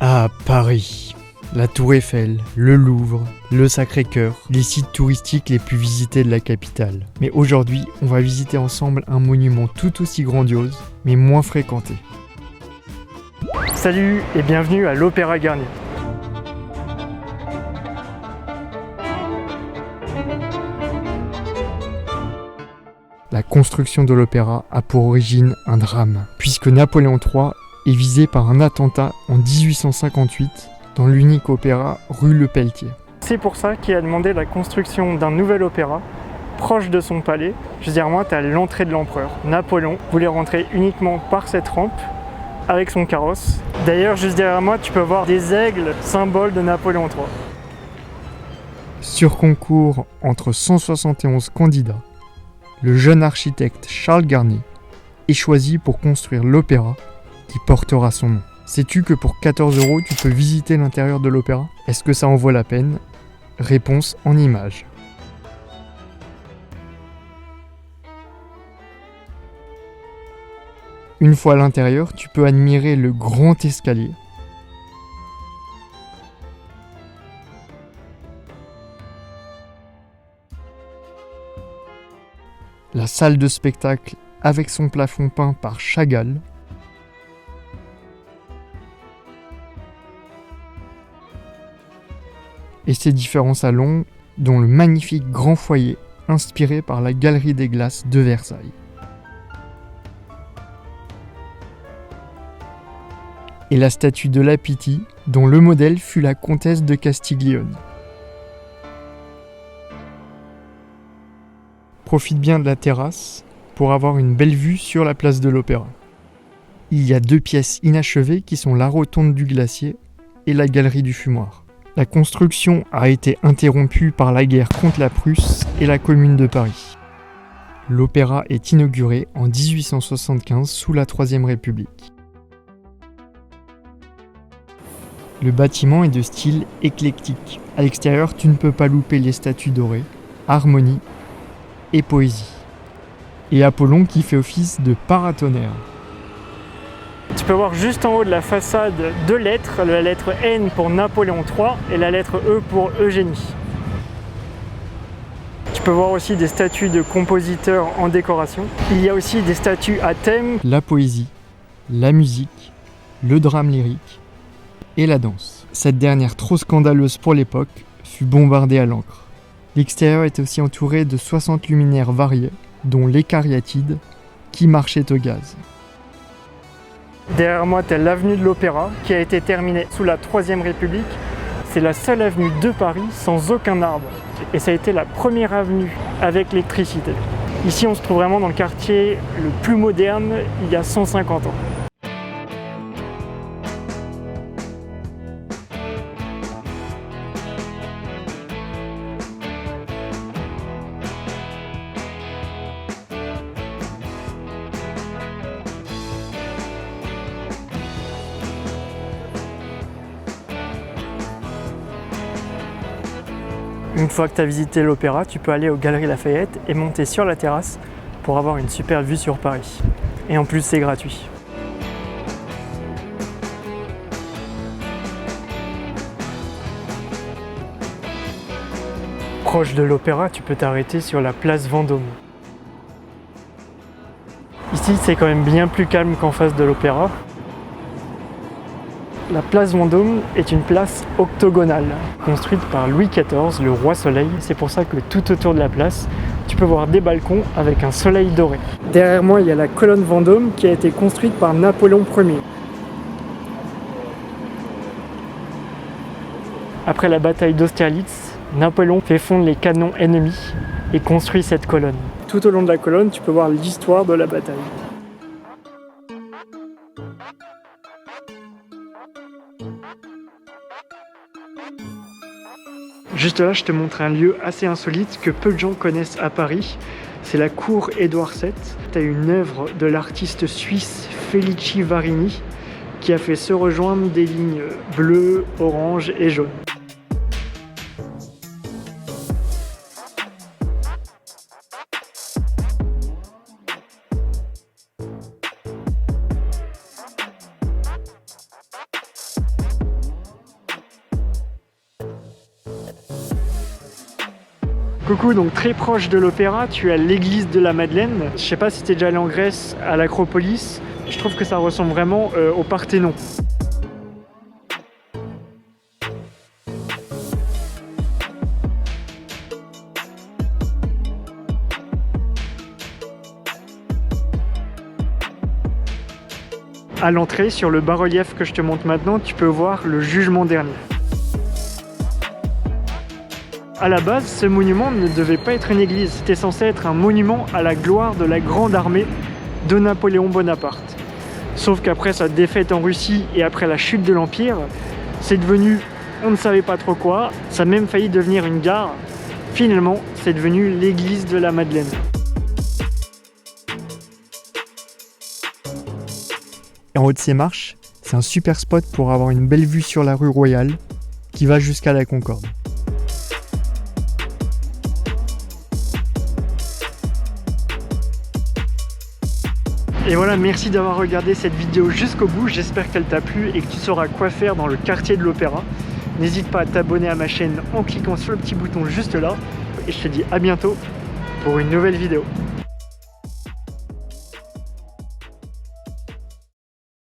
Ah, Paris. La Tour Eiffel, le Louvre, le Sacré-Cœur, les sites touristiques les plus visités de la capitale. Mais aujourd'hui, on va visiter ensemble un monument tout aussi grandiose, mais moins fréquenté. Salut et bienvenue à l'Opéra Garnier. La construction de l'opéra a pour origine un drame, puisque Napoléon III est visé par un attentat en 1858 dans l'unique opéra rue Le Pelletier. C'est pour ça qu'il a demandé la construction d'un nouvel opéra proche de son palais. Juste derrière moi, tu as l'entrée de l'empereur. Napoléon voulait rentrer uniquement par cette rampe avec son carrosse. D'ailleurs, juste derrière moi, tu peux voir des aigles, symbole de Napoléon III. Sur concours entre 171 candidats, le jeune architecte Charles Garnier est choisi pour construire l'opéra qui portera son nom. Sais-tu que pour 14 €, tu peux visiter l'intérieur de l'opéra? Est-ce que ça en vaut la peine? Réponse en images. Une fois à l'intérieur, tu peux admirer le grand escalier. La salle de spectacle avec son plafond peint par Chagall. Et ses différents salons, dont le magnifique grand foyer inspiré par la Galerie des Glaces de Versailles. Et la statue de la Pitie, dont le modèle fut la comtesse de Castiglione. Profite bien de la terrasse pour avoir une belle vue sur la place de l'Opéra. Il y a 2 pièces inachevées qui sont la rotonde du glacier et la galerie du fumoir. La construction a été interrompue par la guerre contre la Prusse et la Commune de Paris. L'opéra est inauguré en 1875 sous la Troisième République. Le bâtiment est de style éclectique. À l'extérieur, tu ne peux pas louper les statues dorées, harmonie et poésie. Et Apollon qui fait office de paratonnerre. Tu peux voir juste en haut de la façade 2 lettres, la lettre N pour Napoléon III et la lettre E pour Eugénie. Tu peux voir aussi des statues de compositeurs en décoration. Il y a aussi des statues à thème. La poésie, la musique, le drame lyrique et la danse. Cette dernière, trop scandaleuse pour l'époque, fut bombardée à l'encre. L'extérieur est aussi entouré de 60 luminaires variés, dont les cariatides, qui marchaient au gaz. Derrière moi, tu as l'avenue de l'Opéra, qui a été terminée sous la Troisième République. C'est la seule avenue de Paris sans aucun arbre. Et ça a été la première avenue avec l'électricité. Ici, on se trouve vraiment dans le quartier le plus moderne, il y a 150 ans. Une fois que tu as visité l'opéra, tu peux aller aux Galeries Lafayette et monter sur la terrasse pour avoir une super vue sur Paris. Et en plus, c'est gratuit. Proche de l'opéra, tu peux t'arrêter sur la place Vendôme. Ici, c'est quand même bien plus calme qu'en face de l'opéra. La place Vendôme est une place octogonale, construite par Louis XIV, le roi soleil. C'est pour ça que tout autour de la place, tu peux voir des balcons avec un soleil doré. Derrière moi, il y a la colonne Vendôme qui a été construite par Napoléon Ier. Après la bataille d'Austerlitz, Napoléon fait fondre les canons ennemis et construit cette colonne. Tout au long de la colonne, tu peux voir l'histoire de la bataille. Juste là, je te montre un lieu assez insolite que peu de gens connaissent à Paris. C'est la cour Édouard VII. Tu as une œuvre de l'artiste suisse Felici Varini qui a fait se rejoindre des lignes bleues, orange et jaune. Coucou, donc très proche de l'Opéra, tu as l'église de la Madeleine. Je sais pas si tu es déjà allé en Grèce, à l'Acropolis. Je trouve que ça ressemble vraiment au Parthénon. À l'entrée, sur le bas-relief que je te montre maintenant, tu peux voir le jugement dernier. À la base, ce monument ne devait pas être une église, c'était censé être un monument à la gloire de la grande armée de Napoléon Bonaparte. Sauf qu'après sa défaite en Russie et après la chute de l'Empire, c'est devenu, on ne savait pas trop quoi, ça a même failli devenir une gare. Finalement, c'est devenu l'église de la Madeleine. En haut de ces marches, c'est un super spot pour avoir une belle vue sur la rue Royale qui va jusqu'à la Concorde. Et voilà, merci d'avoir regardé cette vidéo jusqu'au bout. J'espère qu'elle t'a plu et que tu sauras quoi faire dans le quartier de l'Opéra. N'hésite pas à t'abonner à ma chaîne en cliquant sur le petit bouton juste là. Et je te dis à bientôt pour une nouvelle vidéo.